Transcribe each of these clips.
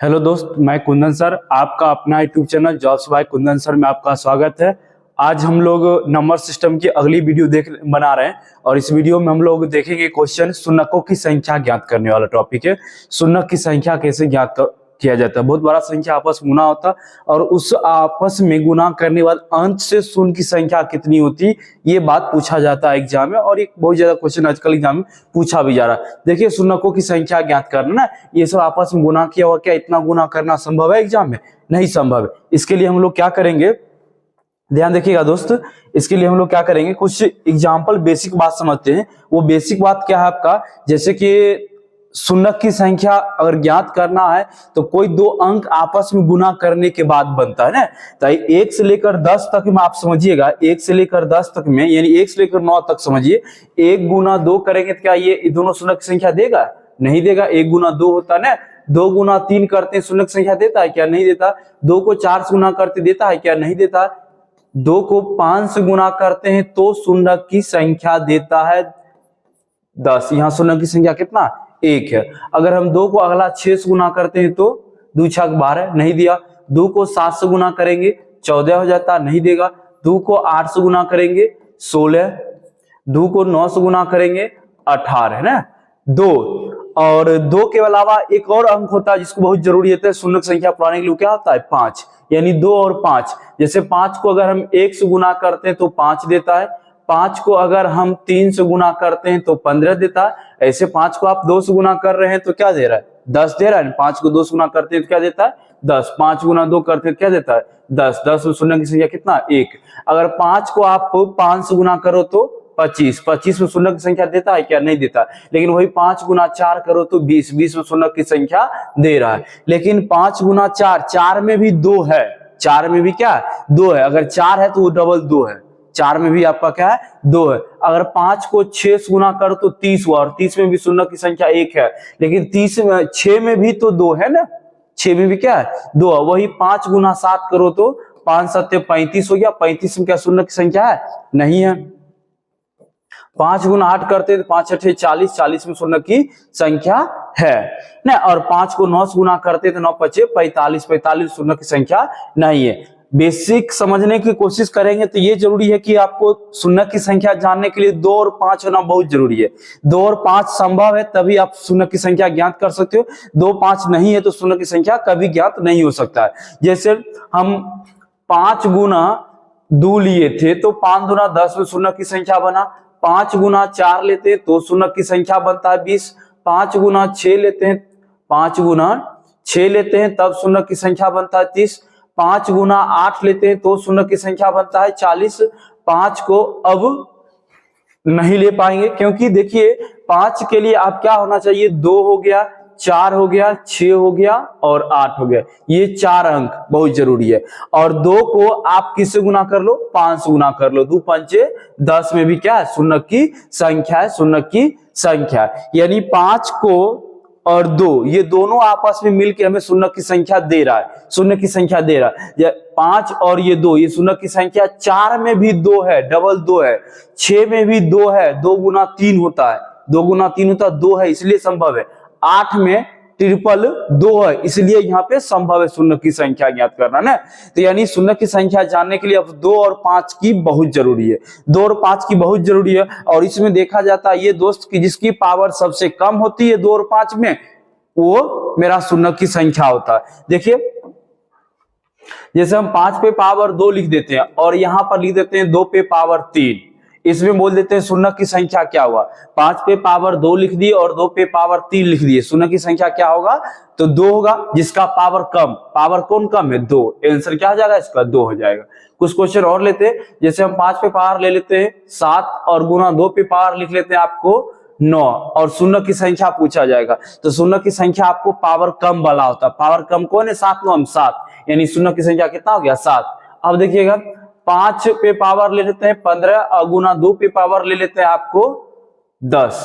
Hello दोस्त, मैं Kundan sir, आपका अपना YouTube channel jobs by Kundan sir में आपका स्वागत है। आज हम लोग नंबर सिस्टम की अगली वीडियो बना रहे हैं और इस वीडियो में हम लोग देखेंगे क्वेश्चन शून्यकों की संख्या ज्ञात करने वाला टॉपिक है। शून्य की संख्या कैसे किया जाता है। बहुत बड़ा संख्या आपस में गुना होता और उस आपस में गुना करने वाले अंश से शून्य की संख्या कितनी होती, ये बात पूछा जाता है एग्जाम में और एक बहुत ज्यादा क्वेश्चन आजकल एग्जाम में पूछा भी जा रहा है। देखिए, शून्यकों की संख्या ज्ञात करना ना, ये सब आपस में गुना किया हुआ, क्या इतना गुना करना संभव है एग्जाम में? नहीं संभव है। इसके लिए हम लोग क्या करेंगे, ध्यान देखिएगा दोस्त। इसके लिए हम लोग क्या करेंगे, कुछ एग्जाम्पल बेसिक बात समझते हैं। वो बेसिक बात क्या है आपका, जैसे कि शून्य की संख्या अगर ज्ञात करना है तो कोई दो अंक आपस में गुना करने के बाद बनता है ना। तो 1 से लेकर 10 तक में आप समझिएगा, 1 से लेकर 10 तक में यानी 1 से लेकर 9 तक समझिए। 1 गुना 2 करेंगे तो क्या ये दोनों शून्य की संख्या देगा? नहीं देगा। 1 गुना 2 होता है ना। 2 गुना 3 करते हैं, शून्य की संख्या देता है क्या? नहीं देता। 2 को 4 से गुना करते देता है क्या? नहीं देता। 2 को 5 से गुना करते हैं तो शून्य की संख्या देता है 10। यहाँ शून्य की संख्या कितना? 1 है। अगर हम 2 को अगला 6 से गुना करते हैं तो 2 छक 12, नहीं दिया। 2 को 7 से गुना करेंगे 14 हो जाता, नहीं देगा। 2 को 8 से गुना करेंगे 16। 2 को 9 से गुना करेंगे 18, है ना। 2 और 2 के अलावा एक और अंक होता है जिसको बहुत जरूरी होता है शून्य की संख्या पाने के लिए, क्या होता है? 5। यानी 2 और 5। जैसे 5 को अगर हम 1 से गुना करते हैं तो 5 देता है। 5 को अगर हम 3 से गुना करते हैं तो 15 देता है। ऐसे 5 को आप 2 से गुना कर रहे हैं तो क्या दे रहा है? 10 दे रहा है। 5 को 2 से गुना करते हैं तो क्या देता है? 10। 5 गुना 2 करते हैं तो क्या देता है? 10। 10 में शून्य की संख्या कितना? 1। अगर 5 को आप 5 से गुना करो तो 25। 25 में शून्य की संख्या देता है क्या? नहीं देता। लेकिन वही 5 गुना 4 करो तो 20। 20 में शून्य की संख्या दे रहा है। लेकिन 5 गुना 4, 4 में भी 2 है। 4 में भी क्या? 2 है। अगर 4 है तो वो डबल 2 है। 4 में भी आपका क्या है? 2 है। अगर 5 को 6 से गुना करो तो 30 हुआ और 30 में भी शून्य की संख्या 1 है। लेकिन 6 में भी तो 2 है ना। 6 में भी क्या है? 2 है। वही 5 गुना 7 करो तो 5 7 35 हो गया। 35 में क्या शून्य की संख्या है? नहीं है। 5 गुना 8 करते तो 5 8 40, 40 में शून्य की संख्या है ना। और 5 को 9 से गुना करते तो 9 5 45, 45 शून्य की संख्या नहीं है। बेसिक समझने की कोशिश करेंगे तो ये जरूरी है कि आपको शून्य की संख्या जानने के लिए 2 और 5 होना बहुत जरूरी है। 2 और 5 संभव है तभी आप शून्य की संख्या ज्ञात कर सकते हो। 2 5 नहीं है तो शून्य की संख्या कभी ज्ञात नहीं हो सकता है। जैसे हम 5 गुना 2 लिए थे तो 5 गुना 10 में शून्य की संख्या बना। 5 गुना 4 लेते हैं तो शून्य की संख्या बनता है 20। 5 गुना 6 लेते हैं, 5 गुना 6 लेते हैं तब शून्य की संख्या बनता है 30। 5 गुना 8 लेते हैं तो शून्य की संख्या बनता है 40। 5 को अब नहीं ले पाएंगे क्योंकि देखिए 5 के लिए आप क्या होना चाहिए? 2 हो गया, 4 हो गया, 6 हो गया और 8 हो गया। ये 4 अंक बहुत जरूरी है। और 2 को आप किससे गुना कर लो? 5 से गुना कर लो। 2 पंचे 10 में भी क्या है? शून्य की संख्या है। शून्य की संख्या यानी 5 को और 2 ये दोनों आपस में मिलकर हमें शून्य की संख्या दे रहा है। शून्य की संख्या दे रहा है 5 और ये 2, ये शून्य की संख्या। 4 में भी 2 है, डबल 2 है। 6 में भी 2 है, 2 गुना 3 होता है। 2 गुना 3 होता है, 2 है इसलिए संभव है। 8 में ट्रिपल 2 है इसलिए यहाँ पे संभव है शून्य की संख्या ज्ञात करना ना। तो यानी शून्य की संख्या जानने के लिए अब 2 और 5 की बहुत जरूरी है। 2 और 5 की बहुत जरूरी है। और इसमें देखा जाता है ये दोस्त की जिसकी पावर सबसे कम होती है 2 और 5 में, वो मेरा शून्य की संख्या होता है। देखिए, जैसे हम 5 पे पावर 2 लिख देते हैं और यहां पर लिख देते हैं 2 पे पावर 3। इसमें बोल देते हैं शून्य की संख्या क्या हुआ? 5 पे पावर 2 लिख दी और 2 पे पावर 3 लिख दिए। शून्य की संख्या क्या होगा? तो 2 होगा। जिसका पावर कम, पावर कौन कम है? 2। आंसर क्या हो जाएगा इसका? 2 हो जाएगा। कुछ क्वेश्चन और लेते हैं। जैसे हम 5 पे पावर ले लेते हैं 7 और गुना 2 पे पावर लिख लेते हैं आपको 9 और शून्य की संख्या पूछा जाएगा। तो शून्य की संख्या आपको पावर कम वाला होता है। पावर कम कौन है? 7 9 7, यानी शून्य की संख्या कितना हो गया? 7। अब देखिएगा 5 पे पावर ले लेते हैं 15 और गुना 2 पे पावर ले लेते हैं आपको 10।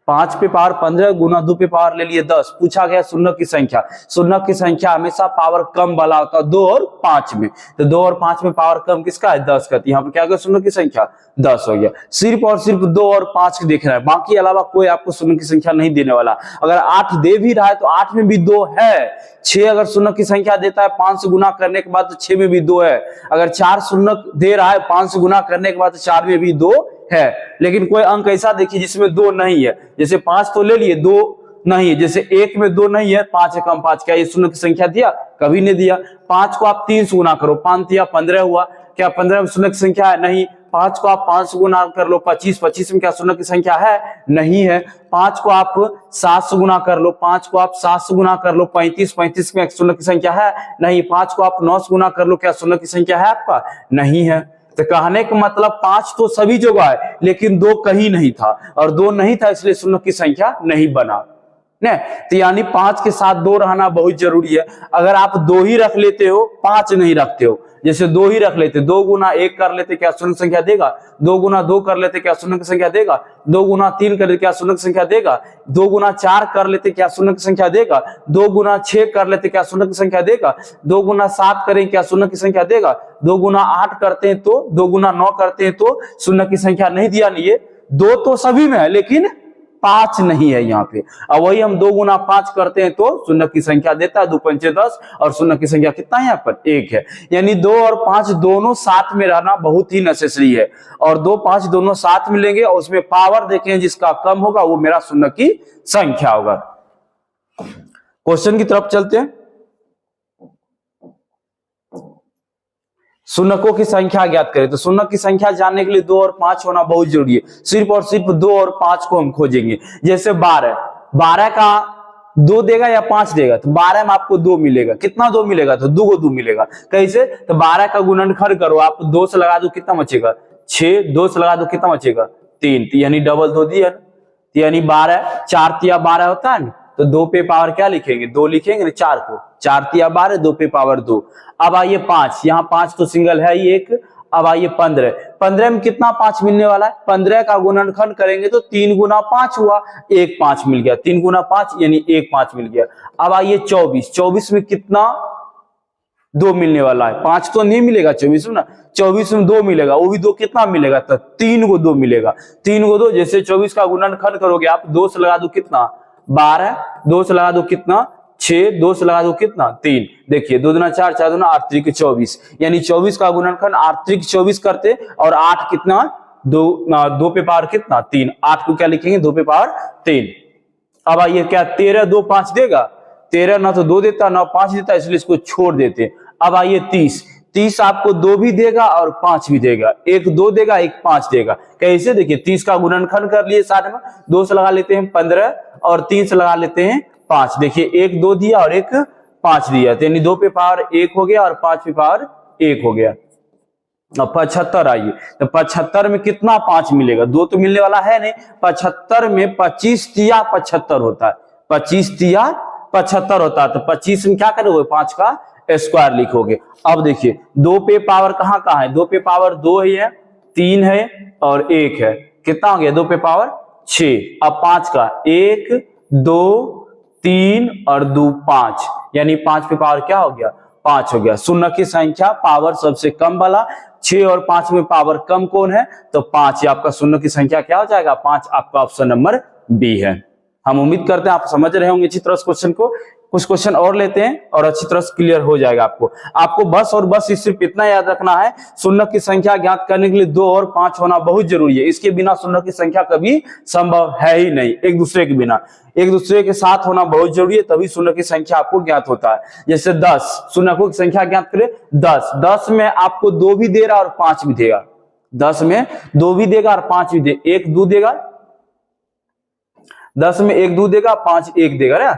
5 पे पावर 15 गुना 2 पे पावर ले लिए 10। पूछा गया शून्य की संख्या। शून्य की संख्या हमेशा पावर कम वाला होता है 2 और 5 में। तो 2 और 5 में पावर कम किसका है? 10 का। यहाँ पे क्या गया? शून्य की संख्या 10 हो गया। सिर्फ और सिर्फ 2 और 5 देख रहा है, बाकी अलावा कोई आपको शून्य की संख्या नहीं देने वाला। अगर 8 दे भी रहा है तो 8 में भी 2 है। 6 अगर शून्य की संख्या देता है 5 से गुना करने के बाद तो 6 में भी 2 है। अगर 4 शून्य दे रहा है 5 से गुना करने के बाद तो 4 में भी 2 है। लेकिन कोई अंक ऐसा देखिए जिसमें 2 नहीं है। जैसे 5 तो ले लिए, 2 नहीं है। जैसे 1 में 2 नहीं है, 5 कम 5, क्या ये शून्य की संख्या दिया? कभी नहीं दिया। 5 को आप 3 से गुना करो, 5 दिया 15 हुआ, क्या 15 में शून्य की संख्या है? नहीं। 5 को आप 5 से गुना कर लो 25, 25 में क्या शून्य की संख्या है? नहीं है। 5 को आप 7 से गुना कर लो, 5 को आप 7 से गुना कर लो 35, 35 में शून्य की संख्या है? नहीं। 5 को आप 9 से गुना कर लो, क्या शून्य की संख्या है आपका? नहीं है। तो कहने का मतलब 5 तो सभी जगह है, लेकिन 2 कहीं नहीं था, और 2 नहीं था इसलिए शून्य की संख्या नहीं बना। ने तो यानी 5 के साथ 2 रहना बहुत जरूरी है। अगर आप 2 ही रख लेते हो, 5 नहीं रखते हो, जैसे 2 ही रख लेते, 2 गुना 1 कर लेते, क्या शून्य संख्या देगा? 2 गुना 2 कर लेते, क्या शून्य की संख्या देगा? 2 गुना 3 कर लेते, क्या शून्य की संख्या देगा? 2 गुना 4 कर लेते, क्या शून्य की संख्या देगा? 2 गुना 6 कर लेते, क्या शून्य की संख्या देगा? 2 गुना 7 करें, क्या शून्य की संख्या देगा? 2 गुना 8 करते हैं तो, 2 गुना 9 करते हैं तो शून्य की संख्या नहीं दिया। नहीं है, 2 तो सभी में है लेकिन 5 नहीं है यहाँ पे। अब वही हम 2 गुना 5 करते हैं तो शून्य की संख्या देता है, 2 पंचे 10, और शून्य की संख्या कितना है यहाँ पर? 1 है। यानी 2 और 5 दोनों साथ में रहना बहुत ही नेसेसरी है, और 2 5 दोनों साथ मिलेंगे और उसमें पावर देखें जिसका कम होगा वो मेरा शून्य की संख्या होगा। क्वेश्चन की तरफ चलते हैं। शून्यकों की संख्या ज्ञात करें। तो शून्य की संख्या जानने के लिए 2 और 5 होना बहुत जरूरी है। सिर्फ और सिर्फ 2 और 5 को हम खोजेंगे। जैसे 12 का 2 देगा या 5 देगा? तो 12 में आपको 2 मिलेगा। कितना 2 मिलेगा? तो 2 को 2 मिलेगा। कैसे? तो 12 का गुणनखंड करो, आप 2 से लगा दो, कितना बचेगा? 6। 2 से लगा दो, कितना बचेगा? 3। यानी डबल 2 दिया, यानी 12। 4 तिया 12 होता है ना, तो 2 पे पावर क्या लिखेंगे? 2 लिखेंगे ना 4 को। 4 तिया 12, 2 पे पावर 2। अब आइए 5, यहाँ 5 तो सिंगल है ही एक। अब आइए 15। 15 में कितना 5 मिलने वाला है? 15 का गुणनखंड करेंगे तो 3 गुना 5 हुआ, 1 5 मिल गया। 3 गुना 5 यानी 1 5 मिल गया। अब आइए 24। 24 में कितना 2 मिलने वाला है? 5 तो नहीं मिलेगा 24 में ना, 24 में 2 मिलेगा, वो भी 2 कितना मिलेगा? तो 3 को 2 मिलेगा। 3 को 2, जैसे 24 का गुणनखंड करोगे आप, 2 से लगा दो कितना? 12। 2 से लगा दो कितना? 6। 2 से लगा दो कितना? 3। देखिए 2 दूना 4, 4 दूना 8, 3 24, यानी 24 का गुणनखंड 8 3 24 करते, और 8 कितना? 2 पे पावर कितना? 3। 8 को क्या लिखेंगे? 2 पे पावर 3। अब आइए क्या 13 2 5 देगा? 13 ना तो 2 देता ना 5 देता, इसलिए इसको छोड़ देते। अब आइए 30। 30 आपको 2 भी देगा और 5 भी देगा। एक 2 देगा, एक 5 देगा। कैसे? देखिए 30 का गुणनखंड कर लिए साथ में, 2 से लगा लेते हैं 15 और 3 से लगा लेते हैं 5। देखिए एक 2 दिया और एक 5 दिया, यानी 2 पे पावर 1 हो गया और 5 पे पावर 1 हो गया। अब 75 आइए, तो 75 में कितना 5 मिलेगा? 2 तो मिलने वाला है नहीं। 75 में 25 तिया 75 होता है, 25 तिया 75 होता है। तो 25 में क्या करोगे? 5 का स्क्वायर लिखोगे। अब देखिए 2 पे पावर कहाँ कहाँ है? 2 पे पावर 2 ही है, 3 है और 1 है। कितना हो गया? 2 पे पावर 6। अब 5 का 1 2 3 और 2 5, यानी 5 पे पावर क्या हो गया? 5 हो गया। शून्य की संख्या पावर सबसे कम वाला, 6 और 5 में पावर कम कौन है? तो 5। आपका शून्य की संख्या क्या हो जाएगा? 5। आपका ऑप्शन नंबर बी है। हम उम्मीद करते हैं आप समझ रहे होंगे अच्छी तरह से क्वेश्चन को। कुछ क्वेश्चन और लेते हैं और अच्छी तरह से क्लियर हो जाएगा आपको बस और बस सिर्फ इतना याद रखना है, शून्य की संख्या ज्ञात करने के लिए 2 और 5 होना बहुत जरूरी है। इसके बिना शून्य की संख्या कभी संभव है ही नहीं। एक दूसरे के बिना, एक दूसरे के साथ होना बहुत जरूरी है, तभी शून्य की संख्या आपको ज्ञात होता है। जैसे 10, शून्य की संख्या ज्ञात करें 10। 10 में आपको 2 भी दे रहा और 5 भी देगा। 10 में 2 भी देगा और 5 भी देगा। 1 2 देगा, 10 में 1 2 देगा, 5 1 देगा ना।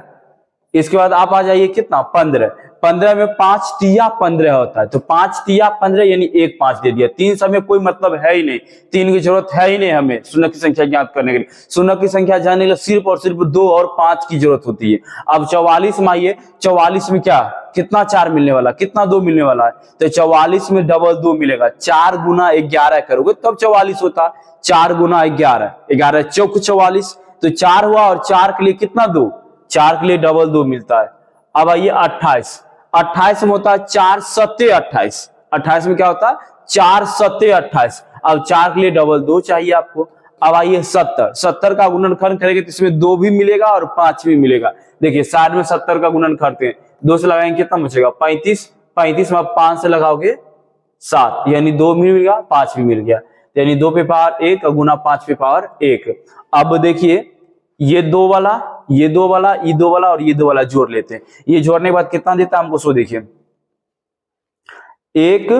इसके बाद आप आ जाइए कितना? 15। 15 में 5 तिया 15 होता है, तो 5 तिया 15 यानी 1 5 दे दिया। 3 समय कोई मतलब है ही नहीं, 3 की जरूरत है ही नहीं हमें शून्य की संख्या ज्ञात करने के लिए। शून्य की संख्या जानने के लिए सिर्फ और सिर्फ 2 और 5 की जरूरत होती है। अब 44 में आइए, 44 में क्या कितना 4 मिलने वाला, कितना 2 मिलने वाला है? तो 44 में डबल 2 मिलेगा। 4 गुना 11 करोगे तब 44 होता। 4 गुना 11, 11 चौक 44, तो 4 हुआ और 4 के लिए कितना 2, 4 के लिए डबल 2 मिलता है। अब आइए 28, 28 में होता है 4 सत्ते 28, 28 में क्या होता है 4 सत्ते 28। अब 4 के लिए डबल 2 चाहिए आपको। अब आइए 70, 70 का गुणनखंड करेंगे तो इसमें 2 भी मिलेगा और 5 भी मिलेगा। देखिए साइड में 70 का गुणन करते हैं, 2 से लगाएंगे कितना बचेगा 35, 35 में आप 5 से लगाओगे 7, यानी 2 भी मिल गया 5 भी मिल गया, यानी 2 पे पावर 1 गुना 5 पे पावर 1। अब देखिए ये 2 वाला, ये 2 वाला, ये 2 वाला और ये 2 वाला जोड़ लेते हैं। ये जोड़ने के बाद कितना देता है हमको, सो देखिए 1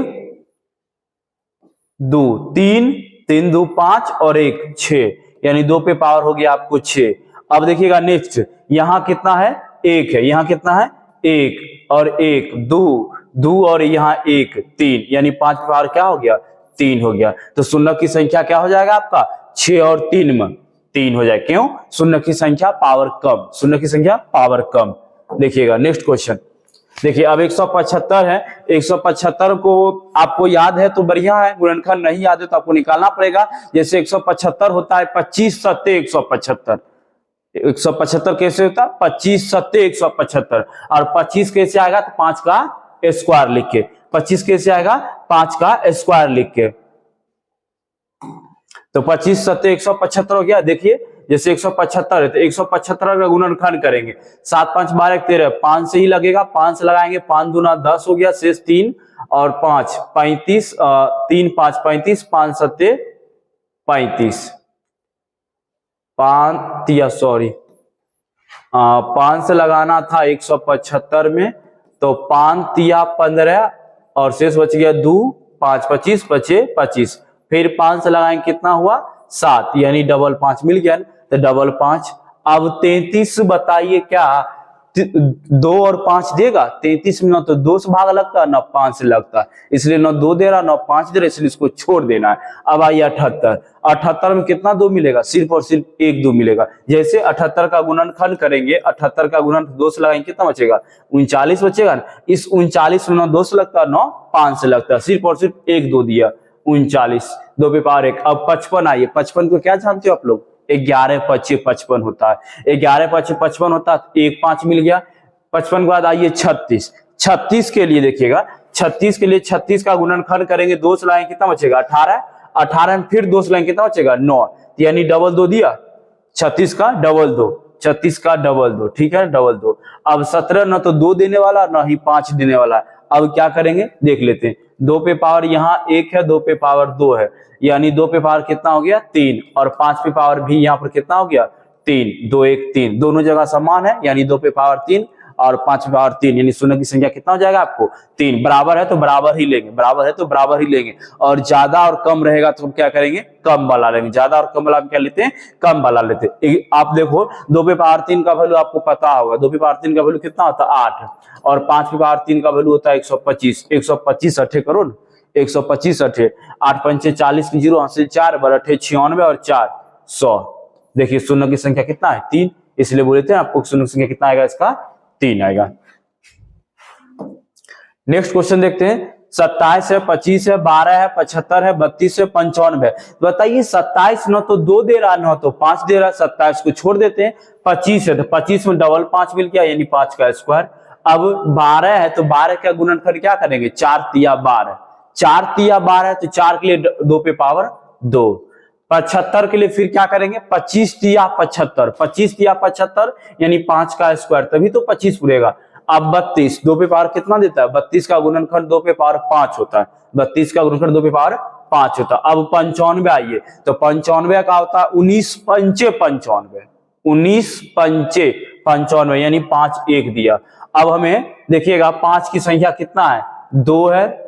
2 3, 3 2 5 और 1 6, यानी 2 पे पावर हो गया आपको 6। अब देखिएगा नेक्स्ट, यहां कितना है 1 है, यहां कितना है 1 और 1 2 2 और यहाँ 1 3, यानी 5 पे पावर क्या हो गया 3 हो गया। तो शून्य की संख्या क्या हो जाएगा आपका 6 और 3 में 3 हो जाए। क्यों, शून्य की संख्या पावर कम, शून्य की संख्या पावर कम। देखिएगा नेक्स्ट क्वेश्चन, देखिए अब 175 है, 175 को आपको याद है तो बढ़िया है, गुणनखंड नहीं याद है तो आपको निकालना पड़ेगा। जैसे 175 होता है 25 सत्ते 175, 175 कैसे होता है 25 सत्ते 175, और 25 कैसे आएगा तो 5 का स्क्वायर लिख के, 25 कैसे आएगा 5 का स्क्वायर लिख के, तो 25 सत्ते 175 हो गया। देखिए जैसे 175 है तो 175 का गुणनखंड करेंगे, 7 5 12 13, 5 से ही लगेगा, 5 से लगाएंगे, 5 दूना 10 हो गया, शेष 3 और 5 35, 3 5 35, 5 सत्ते 35, 5 से लगाना था 175 में, तो 5 तिया 15 और शेष बच गया 2 5 25 बचे 25, फिर 5 से लगाएंगे कितना हुआ 7, यानी डबल 5 मिल गया, तो डबल 5। अब 33 बताइए क्या 2 और 5 देगा, 33 में ना तो 2 से भाग लगता है ना 5 से लगता है, इसलिए ना 2 दे रहा ना 5 दे रहा, इसलिए इसको छोड़ देना है। अब आइए 78, 78 में कितना 2 मिलेगा, सिर्फ और सिर्फ 1 2 मिलेगा। जैसे 78 का गुणनखंड करेंगे, 78 का गुणन 2 से लगाएंगे कितना बचेगा 39 बचेगा ना, इस 39 में ना 2 से लगता है ना 5 से लगता है, सिर्फ और सिर्फ 1 2 दिया 39, 2 पे पावर 1। अब 55 आइए, 55 को क्या जानते हो आप लोग, 11 5 55 होता है, 11 5 55 होता है, 1 5 मिल गया। 55 के बाद आइए 36, 36 के लिए देखिएगा, 36 के लिए 36 का गुणनखंड करेंगे, 2 से लाएंगे कितना बचेगा 18, 18 में फिर 2 से लाएंगे कितना बचेगा 9, यानी डबल 2 दिया, 36 का डबल 2, 36 का डबल 2, ठीक है डबल 2। अब 17 ना तो 2 देने वाला ना ही 5 देने वाला, अब क्या करेंगे देख लेते हैं। 2 पे पावर यहाँ 1 है, 2 पे पावर 2 है, यानी 2 पे पावर कितना हो गया 3, और 5 पे पावर भी यहाँ पर कितना हो गया 3, 2 1 3, दोनों जगह समान है, यानी 2 पे पावर 3 और 5 पे पावर 3, यानी शून्य की संख्या कितना हो जाएगा आपको 3। बराबर है तो बराबर ही लेंगे, बराबर है तो बराबर ही लेंगे, और ज्यादा और कम रहेगा तो हम क्या करेंगे कम वाला लेंगे, ज्यादा और कम वाला हम क्या लेते हैं कम वाला लेते हैं। आप देखो 2 पे पावर 3 का वैल्यू आपको पता होगा, 2 पे पावर 3 का वैल्यू कितना होता है 8, और 5 पे पावर 3 का वैल्यू होता है 125, 125 अठे करो ना, 125 अठे 8 पंचे 40 की 0 से 4 बर अठे 96 और 4 100। देखिए शून्य की संख्या कितना है 3, इसलिए बोले थे आपको शून्य की संख्या कितना आएगा इसका 3 आएगा। नेक्स्ट क्वेश्चन देखते हैं, 27 है 25 है 12 है 75 है 32 है 95 है। बताइए 27 न तो 2 दे रहा न तो 5 दे रहा, 27 को छोड़ देते हैं। 25 है तो 25 में डबल 5 मिल गया, यानी 5 का स्क्वायर। अब 12 है तो 12 का गुणनखंड क्या करेंगे 4 तिया 12, 4 तिया 12 है तो 4 के लिए 2 पे पावर 2। 75 के लिए फिर क्या करेंगे 25 तिया 75, 25 तिया 75 यानी 5 का स्क्वायर, तभी तो 25 पूरेगा। अब 32 2 पे पावर कितना देता है, 32 का गुणनखंड 2 पे पावर 5 होता है, 32 का गुणनखंड 2 पे पावर 5 होता है। अब 95 आइए तो 95 का होता है 19 पंचे 95, 19 पंचे 95 यानी 5 1 दिया। अब हमें देखिएगा 5 की संख्या कितना है 2 है,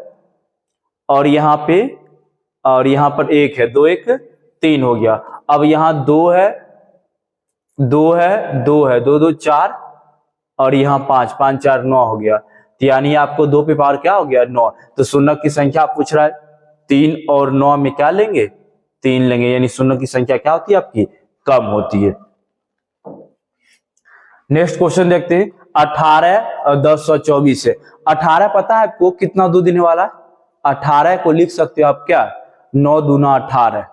और यहाँ पर 1 है, 2 1 3 हो गया। अब यहाँ 2 है 2 है 2 है 2 2 4 और यहाँ 5 5 4 9 हो गया, यानी आपको 2 पे पावर क्या हो गया 9। तो शून्य की संख्या पूछ रहा है 3 और 9 में क्या लेंगे 3 लेंगे, यानी शून्य की संख्या क्या होती है आपकी कम होती है। नेक्स्ट क्वेश्चन देखते हैं, 18 और 10 और 24 है। 18 पता है आपको कितना 2 देने वाला, 18 को लिख सकते हो आप क्या 9 दूना 18,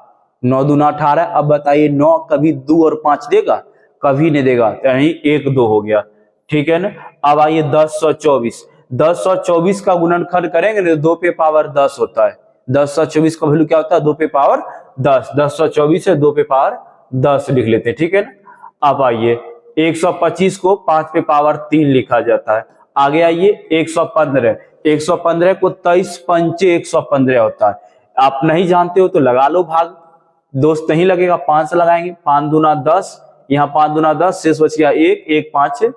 9 दूना 18। अब बताइए 9 कभी 2 और 5 देगा? कभी नहीं देगा, यानी 1 2 हो गया, ठीक है ना। अब आइए 1024, 1024 का गुणनखंड करेंगे तो 2 पे पावर 10 होता है। 1024 का वैल्यू क्या होता है? 2 पे पावर 10। 1024 है 2 पे पावर 10 लिख लेते हैं, ठीक है ना। अब आइए 125 को 5 पे पावर 3 लिखा जाता है। आगे आइए 115, 115 को 23 पंचे 115 होता है। आप नहीं जानते हो तो लगा लो भाग, दोस्त नहीं लगेगा 5 से लगाएंगे, 5 दूना 10, यहाँ 5 दूना 10, शेष बच गया 1, 1 5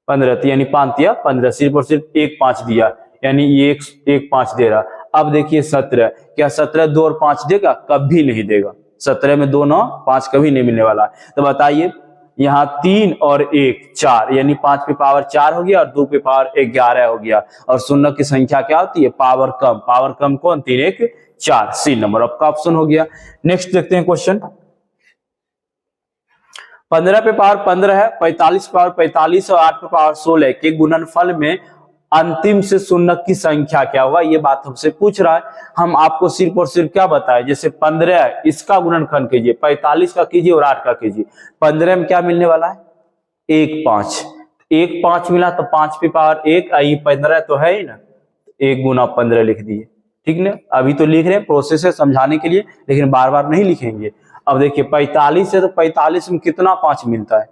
15, यानी 5 दिया 15, सिर्फ और सिर्फ 1 5 दिया, यानी ये 1 5 दे रहा। अब देखिए 17, क्या 17 2 और 5 देगा? कभी नहीं देगा। 17 में 2 9 5 कभी नहीं मिलने वाला। तो बताइए यहाँ 3 और 1 4, यानी 5 पे पावर 4 हो गया और 2 पे पावर 11 हो गया। और शून्य की संख्या क्या होती है? पावर कम। पावर कम कौन? 3 1 4, सी नंबर आपका ऑप्शन हो गया। नेक्स्ट देखते हैं क्वेश्चन। 15 पे पावर 15 है, 45 पे पावर 45 और 8 पे पावर 16 के गुणनफल में अंतिम से शून्य की संख्या क्या होगा? ये बात हमसे पूछ रहा है। हम आपको सिर्फ और सिर्फ क्या बताए, जैसे 15 है इसका गुणनखंड कीजिए, 45 का कीजिए और 8 का कीजिए। 15 में क्या मिलने वाला है? 1 5, 1 5 मिला तो 5 पे पावर 1, आई 15 तो है ही ना, 1 गुना 15 लिख दिए, ठीक ना। अभी तो लिख रहे हैं, प्रोसेस है समझाने के लिए, लेकिन बार बार नहीं लिखेंगे। अब देखिए 45 है तो 45 में कितना 5 मिलता है?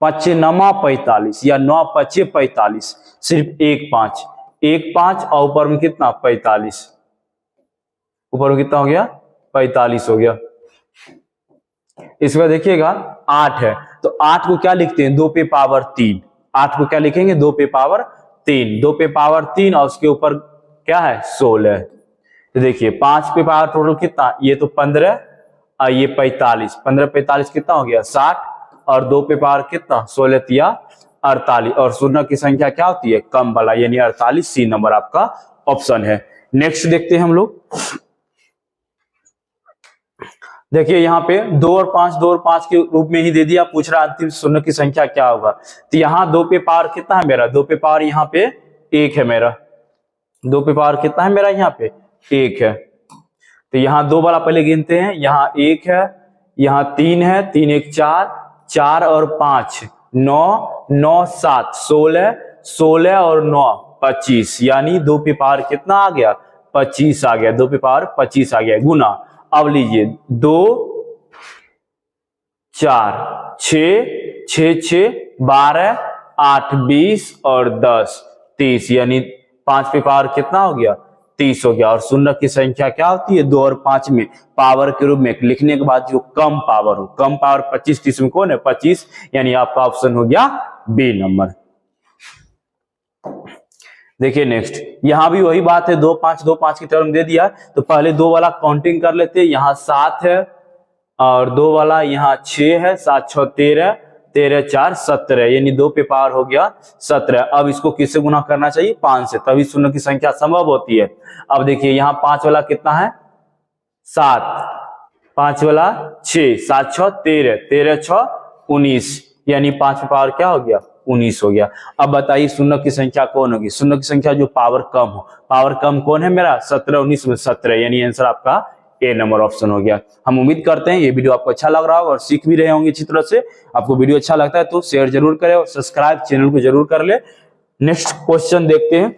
5 नमा 45 या 9 5 45, सिर्फ 1 5, 1 5 और ऊपर में कितना? 45, ऊपर में कितना हो गया? 45 हो गया। इसके बाद देखिएगा 8 है तो 8 को क्या लिखते हैं? 2 पे पावर 3। 8 को क्या लिखेंगे? 2 पे पावर 3, 2 पे पावर 3 और उसके ऊपर क्या है? 16। तो देखिए 5 पे पावर टोटल कितना? ये तो 15 और ये 45, 15 45 कितना हो गया? 60 और 2 पे पावर कितना? 16 तिया 48, और शून्य की संख्या क्या होती है? कम वाला, यानी 48, सी नंबर आपका ऑप्शन है। नेक्स्ट देखते हैं हम लोग। देखिए यहाँ पे 2 और 5, 2 और 5 के रूप में ही दे दिया, पूछ रहा अंतिम शून्य की संख्या क्या होगा। तो यहाँ 2 पे पावर कितना है मेरा? 2 पे पावर यहाँ पे 1 है मेरा। 2 पे पावर कितना है मेरा? यहाँ पे 1 है। तो यहाँ 2 वाला पहले गिनते हैं, यहाँ 1 है, यहाँ 3 है, 3 1 4, 4 और 5 9, 9 7 16, 16 और 9 25, यानी 2 पे पावर कितना आ गया? 25 आ गया। 2 पे पावर 25 आ गया, गुना। अब लीजिए 2 4 6 6 6 12 8 20 और 10 30, यानी 5 पे पावर कितना हो गया? 30 हो गया। और शून्य की संख्या क्या होती है? 2 और 5 में पावर के रूप में लिखने के बाद जो कम पावर हो, कम पावर 25 30 में कौन है? 25, यानी आपका ऑप्शन हो गया बी नंबर। देखिए नेक्स्ट, यहां भी वही बात है, 2 5 2 5 की टर्म दे दिया, तो पहले 2 वाला काउंटिंग कर लेते हैं। यहाँ 7 है और 2 वाला यहाँ 6 है, 7 6 13, 13 4 17, यानी 2 पे पावर हो गया 17। अब इसको किससे गुना करना चाहिए? 5 से, तभी शून्य की संख्या संभव होती है। अब देखिए यहाँ 5 वाला कितना है? 7, 5 वाला 6, 7 6 13, 13 6 19, यानी 5 पे पावर क्या हो गया? 19 हो गया। अब बताइए शून्य की संख्या कौन होगी? शून्य की संख्या जो पावर कम हो। पावर कम कौन है मेरा? 17 19 में 17, यानी आंसर आपका ए नंबर ऑप्शन हो गया। हम उम्मीद करते हैं ये वीडियो आपको अच्छा लग रहा होगा और सीख भी रहे होंगे अच्छी तरह से। आपको वीडियो अच्छा लगता है तो शेयर जरूर करें और सब्सक्राइब चैनल को जरूर कर ले। नेक्स्ट क्वेश्चन देखते हैं।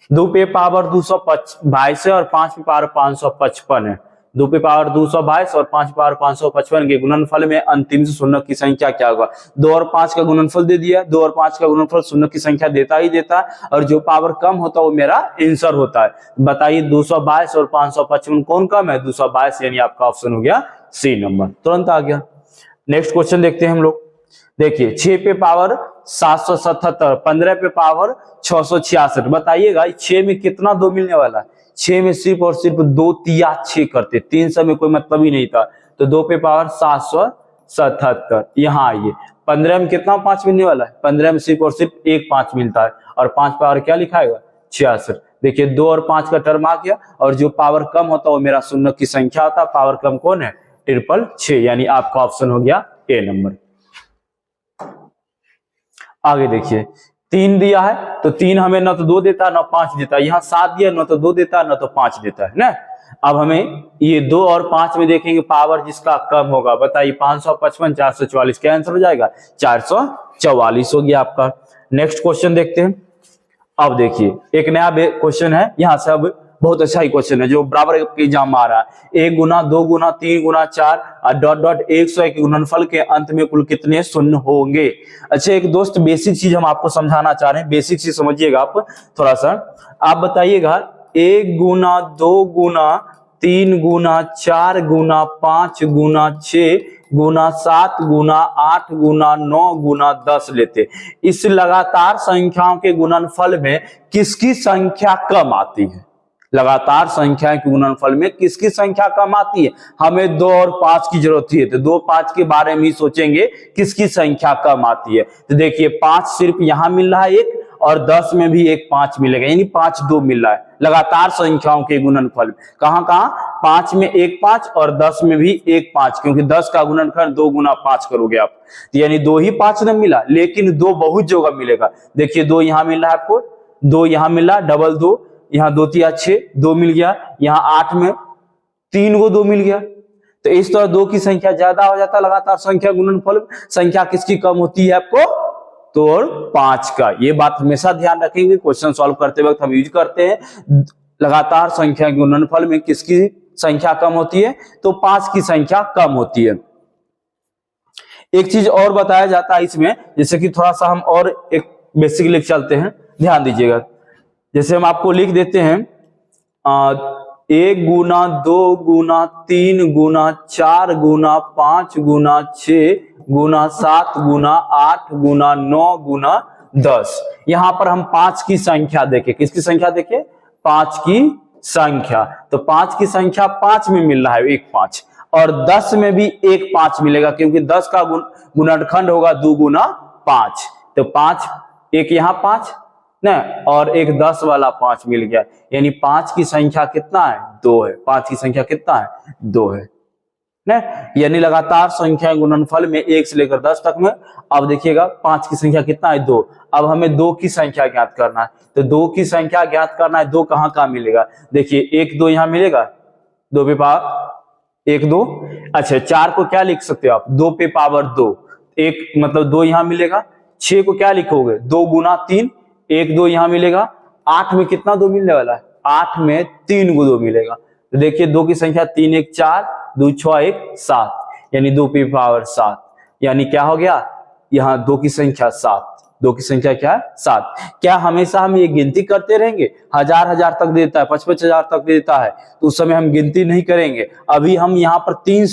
2 पे पावर 222 है और 5 पे पावर 555 है। 2 पे पावर 222 और 5 पे पावर 555 के गुणनफल में अंतिम शून्य की संख्या क्या होगा? 2 और 5 का गुणनफल दे दिया, 2 और 5 का गुणनफल शून्य की संख्या देता ही देता है, और जो पावर कम होता है वो मेरा आंसर होता है। बताइए 222 और 555 कौन कम है? 222, यानी आपका ऑप्शन हो गया सी नंबर, तुरंत आ गया। नेक्स्ट क्वेश्चन देखते हैं हम लोग। देखिए 6 पे पावर 777, 15 पे पावर 666, बताइएगा 6 में कितना 2 मिलने वाला है? 6 में सिर्फ और सिर्फ 2 तिया 6 करते, 300 में कोई मतलब ही नहीं था, तो 2 पे पावर 777। यहाँ आइए 15 में कितना 5 मिलने वाला है? 15 में सिर्फ और सिर्फ 1 5 मिलता है, और 5 पावर क्या लिखाएगा? 66। देखिए 2 और 5 का टर्म आ गया, और जो पावर कम होता है वो मेरा शून्य की संख्या होता है। पावर कम कौन है? 666, यानी आपका ऑप्शन हो गया ए नंबर। आगे देखिए 3 दिया है तो 3 हमें न तो 2 देता है न 5 देता है, यहाँ 7 दिया न तो 2 देता है न तो 5 देता है ना। अब हमें ये 2 और 5 में देखेंगे पावर जिसका कम होगा, बताइए 555 444, क्या आंसर हो जाएगा 444 हो गया आपका। नेक्स्ट क्वेश्चन देखते हैं। अब देखिए एक नया क्वेश्चन है, यहाँ से अब बहुत अच्छा ही क्वेश्चन है जो बराबर के एग्जाम में आ रहा है। 1 गुना 2 गुना 3 गुना 4 डॉट डॉट 100 के गुणनफल के अंत में कुल कितने शून्य होंगे। अच्छा एक दोस्त बेसिक चीज हम आपको समझाना चाह रहे हैं, बेसिक चीज समझिएगा आप थोड़ा सा। आप बताइएगा 1 गुना 2 गुना 3 गुना 4 गुना 5 गुना 6 गुना 7 गुना 8 गुना 9 गुना 10 लेते, इस लगातार संख्याओं के गुणनफल में किसकी संख्या कम आती है। लगातार संख्या के गुणनफल में किसकी संख्या कम आती है। हमें 2 और 5 की जरूरत है, तो 2 5 के बारे में ही सोचेंगे किसकी संख्या कम आती है। तो देखिए 5 सिर्फ यहां मिल रहा है 1 और 10 में भी एक 5 मिलेगा, यानी 5 2 मिल रहा है लगातार संख्याओं के गुणनफल में। कहां कहां 5 में 1 5 और 10 में भी 1 5, क्योंकि 10 का गुणनफल 2 गुना 5 करोगे आप, तो यानी 2 ही 5 न मिला, लेकिन 2 बहुत जगह मिलेगा। देखिए 2 यहां मिल रहा है आपको, 2 यहां मिल रहा है, डबल 2, यहाँ 2 3 6 2 मिल गया, यहाँ 8 में 3 को 2 मिल गया। तो इस तरह 2 की संख्या ज्यादा हो जाता है लगातार संख्या गुणनफल। संख्या किसकी कम होती है आपको, तो 5 का। ये बात हमेशा ध्यान रखेंगे, क्वेश्चन सॉल्व करते वक्त हम यूज करते हैं लगातार संख्या गुणनफल में किसकी संख्या कम होती है, तो 5 की संख्या कम होती है। एक चीज और बताया जाता है इसमें, जैसे कि थोड़ा सा हम और एक बेसिक लिख चलते हैं, ध्यान दीजिएगा। जैसे हम आपको लिख देते हैं 1 गुना 2 गुना 3 गुना 4 गुना 5 गुना 6 गुना 7 गुना 8 गुना 9 गुना 10। यहां पर हम 5 की संख्या देखें, किसकी संख्या देखें, 5 की संख्या। तो 5 की संख्या 5 में मिल रहा है 1 5, और 10 में भी 1 5 मिलेगा, क्योंकि 10 का गुणनखंड होगा 2 गुना 5। तो 5 एक यहाँ 5 ना, और एक 10 वाला 5 मिल गया, यानी 5 की संख्या कितना है, 2 है। 5 की संख्या कितना है, 2 है ना, यानी लगातार संख्या गुणनफल में 1 से लेकर 10 तक में। अब देखिएगा 5 की संख्या कितना है, 2। अब हमें 2 की संख्या ज्ञात करना है, तो 2 की संख्या ज्ञात करना है। 2 कहां कहां मिलेगा, देखिए 1 2 यहां मिलेगा, 2 पे पावर 1 2। अच्छा 4 को क्या लिख सकते हो आप, 2 पे पावर 2, 1 मतलब 2 यहां मिलेगा। 6 को क्या लिखोगे, 2 गुना 3, 1 2 यहां मिलेगा। 8 में कितना 2 मिलने वाला है, 8 में 3 को 2 मिलेगा। तो देखिए 2 की संख्या 3 1 4 2 6 1 7, यानी 2 पे पावर 7, यानी क्या हो गया, यहाँ 2 की संख्या 7। 2 की संख्या क्या है, 7। क्या हमेशा हम ये गिनती करते रहेंगे, हजार हजार तक देता है, 55,000 तक देता है, तो उस समय हम गिनती नहीं करेंगे। अभी हम यहाँ पर 3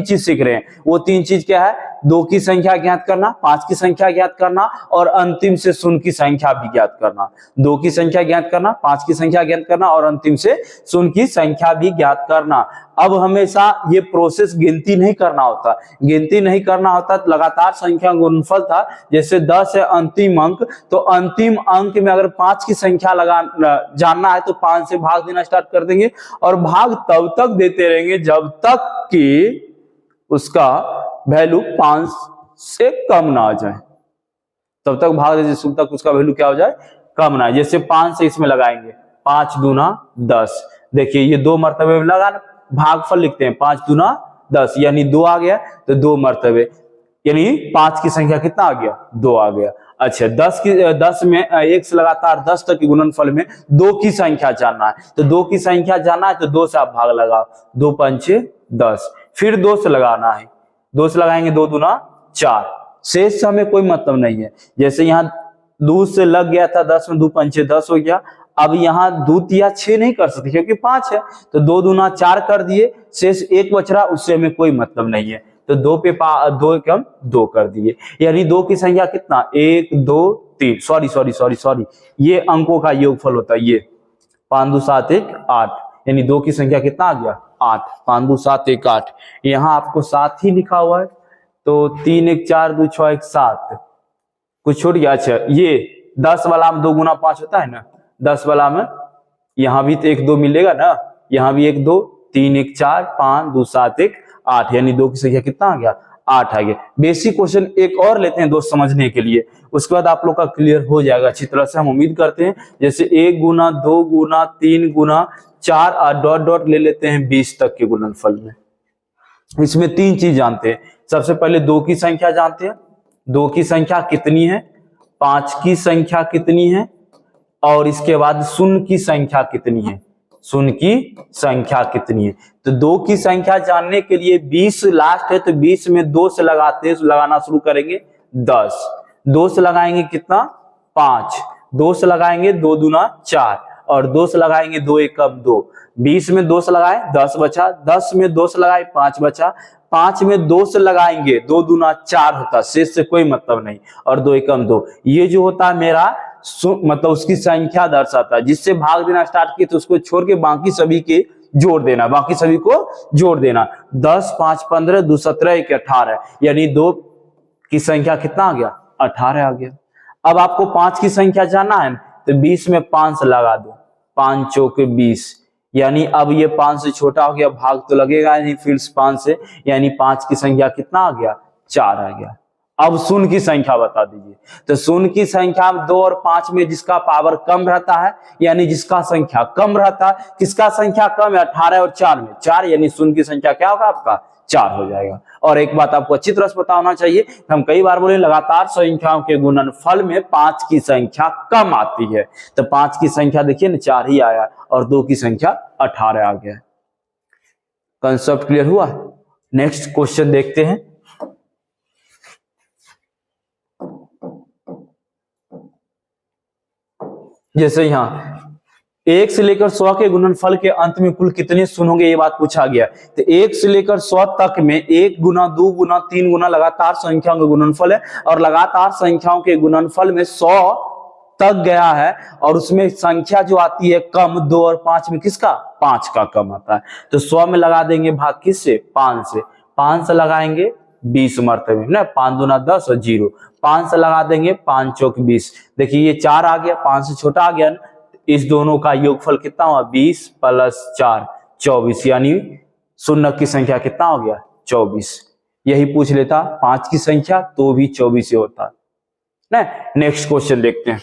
चीज सीख रहे हैं। वो 3 चीज क्या है, 2 की संख्या ज्ञात करना, 5 की संख्या ज्ञात करना, और अंतिम से शून्य की संख्या भी ज्ञात करना। 2 की संख्या ज्ञात करना, 5 की संख्या ज्ञात करना, और अंतिम से शून्य की संख्या भी ज्ञात करना। अब हमेशा ये प्रोसेस गिनती नहीं करना होता, गिनती नहीं करना होता, तो लगातार संख्या गुणनफल था। जैसे 10 है अंतिम अंक, तो अंतिम अंक में अगर 5 की संख्या जानना है तो 5 से भाग देना स्टार्ट कर देंगे, और भाग तब तक देते रहेंगे जब तक कि उसका वैल्यू 5 से कम ना आ जाए, तब तक भाग देते जब तक उसका वैल्यू क्या हो जाए, कम ना आए। जैसे 5 से इसमें लगाएंगे, 5 दूना 10, देखिए ये 2 मरतबे में लगाना, भागफल लिखते हैं 5 दूना 10, यानी 2 आ गया, तो 2 मरतबे, यानी 5 की संख्या कितना आ गया, 2 आ गया। अच्छा 10 में 1 से लगातार 10 तक के गुणनफल में 2 की संख्या जानना है, तो 2 की संख्या जानना है तो 2 से आप भाग लगाओ, 2 पंचे 10, फिर 2 से लगाना है, 2 से लगाएंगे 2 दूना 4, शेष से हमें कोई मतलब नहीं है। जैसे यहाँ 2 से लग गया था 10 में, 2 पंचे 10 हो गया। अब यहाँ 2 तिया 6 नहीं कर सकते क्योंकि 5 है, तो 2 दूना 4 कर दिए, शेष 1 बच रहा, उससे हमें कोई मतलब नहीं है, तो 2 पे 2 कम 2 कर दिए, यानी 2 की संख्या कितना, 1 2 3, सॉरी, ये अंकों का योगफल होता है, ये 5 2 7 1 8, यानी 2 की संख्या कितना आ गया, 8, 5 2 7 1 8। यहाँ आपको 7 ही लिखा हुआ है, तो 3 1 4 2 6 1 7, कुछ छूट गया। अच्छा ये 10 वाला में 2 गुना 5 होता है ना, 10 वाला में यहाँ भी तो 1 2 मिलेगा ना, यहाँ भी 1 2, 3 1 4 5 2 7 1 8, यानी 2 की संख्या कितना आ गया, 8 आ गया। बेसिक क्वेश्चन एक और लेते हैं दोस्त समझने के लिए, उसके बाद आप लोग का क्लियर हो जाएगा अच्छी तरह से, हम उम्मीद करते हैं। जैसे 1 गुना 2 गुना 3 गुना 4 और डॉट डॉट ले लेते हैं 20 तक के गुणनफल में। इसमें 3 चीज जानते हैं। सबसे पहले 2 की संख्या जानते हैं, 2 की संख्या कितनी है, 5 की संख्या कितनी है, और इसके बाद शून्य की संख्या कितनी है, शून्य की संख्या कितनी है। तो 2 की संख्या जानने के लिए 20 लास्ट है, तो 20 में 2 से लगाते हैं, लगाना शुरू करेंगे 10, 2 से लगाएंगे कितना 5, 2 से लगाएंगे 2 दूना 4, और 2 से लगाएंगे 2 एकम 2, 20 में 2 से लगाए 10 बचा, 10 में 2 से लगाए 5 बचा, 5 में 2 से लगाएंगे 2 दूना 4 होता, शेष से कोई मतलब नहीं, और 2 एकम 2, ये जो होता है मेरा मतलब उसकी संख्या दर्शाता है। जिससे भाग देना स्टार्ट किए तो उसको छोड़ के बाकी सभी के जोड़ देना, बाकी सभी को जोड़ देना। 10 5 15 2 17 1 18, यानी 2 की संख्या कितना आ गया 18 आ गया। अब आपको 5 की संख्या जानना है तो 20 में 5 से लगा दो, 5 चौके 20, यानी अब ये 5 से छोटा हो गया, भाग तो लगेगा नहीं फिर 5 से, यानी 5 की संख्या कितना आ गया 4 आ गया। अब शून्य की संख्या बता दीजिए। तो शून्य की संख्या 2 और 5 में जिसका पावर कम रहता है, यानी जिसका संख्या कम रहता है, किसका संख्या कम है 18 और 4 में 4, यानी शून्य की संख्या क्या होगा आपका 4 हो जाएगा। और एक बात आपको अच्छी तरह से पता होना चाहिए, हम कई बार बोले लगातार संख्याओं के गुणनफल में 5 की संख्या कम आती है। तो 5 की संख्या देखिए ना 4 ही आया, और 2 की संख्या 18 आ गया। कंसेप्ट क्लियर हुआ? नेक्स्ट क्वेश्चन देखते हैं। जैसे यहाँ 1 से लेकर 100 के गुणनफल के अंत में कुल कितने शून्य होंगे, ये बात पूछा गया। तो 1 से लेकर 100 तक में 1 गुना 2 गुना 3 गुना लगातार संख्याओं का गुणनफल है, और लगातार संख्याओं के गुणनफल में 100 तक गया है, और उसमें संख्या जो आती है कम 2 और 5 में किसका 5 का कम आता है। तो 100 में लगा देंगे भाग किससे 5 से, 5 से लगाएंगे 20 मरतबे ना, 5 दूना 10 और 0, 5 से लगा देंगे 5 चौक 20, देखिए ये 4 आ गया, 5 से छोटा आ गया ना, इस दोनों का योगफल कितना हुआ 20 प्लस 4 24, यानी शून्य की संख्या कितना हो गया 24। यही पूछ लेता 5 की संख्या तो भी 24 ही होता ना। नेक्स्ट क्वेश्चन देखते हैं।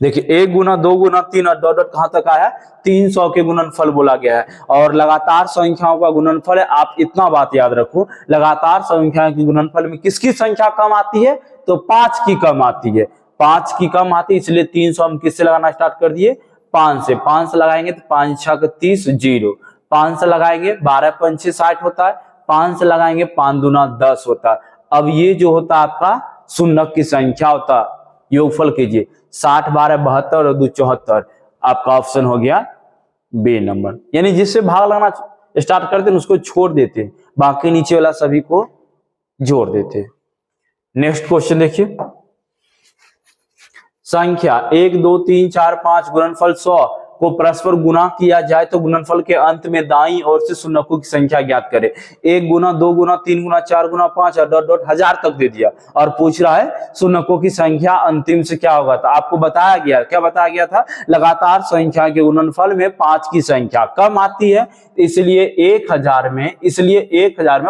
देखिए 1 गुना 2 गुना 3 और डॉट डॉट कहां तक आया 300 के गुणनफल बोला गया है, और लगातार संख्याओं का गुणनफल है। आप इतना बात याद रखो, लगातार संख्याओं के गुणनफल में किसकी संख्या कम आती है तो 5 की कम आती है, 5 की कम आती है, इसलिए 300 हम किससे लगाना स्टार्ट कर दिए 5 से। 5 से लगाएंगे तो 5 6 30 0, 5 से लगाएंगे 12 5 6 60 होता है, 5 से लगाएंगे 5 दूना 10 होता है। अब ये जो होता है आपका शून्य की संख्या होता, योगफल कीजिए 60 12 72 और 2 74, आपका ऑप्शन हो गया बी नंबर। यानी जिससे भाग लगाना स्टार्ट करते हैं उसको छोड़ देते हैं, बाकी नीचे वाला सभी को जोड़ देते हैं। नेक्स्ट क्वेश्चन देखिए, संख्या 1 2 3 4 5 गुणनफल 100 को परस्पर गुना किया जाए तो गुणनफल के अंत में दाईं ओर से शून्यकों की संख्या ज्ञात करें। 1 गुना 2 गुना 3 गुना 4 गुना 5 और डॉट डॉट 1000 तक दे दिया, और पूछ रहा है शून्यकों की संख्या अंतिम से क्या होगा। था आपको बताया गया, क्या बताया गया था, लगातार संख्या के गुणनफल में 5 की संख्या कम आती है, इसलिए 1000 में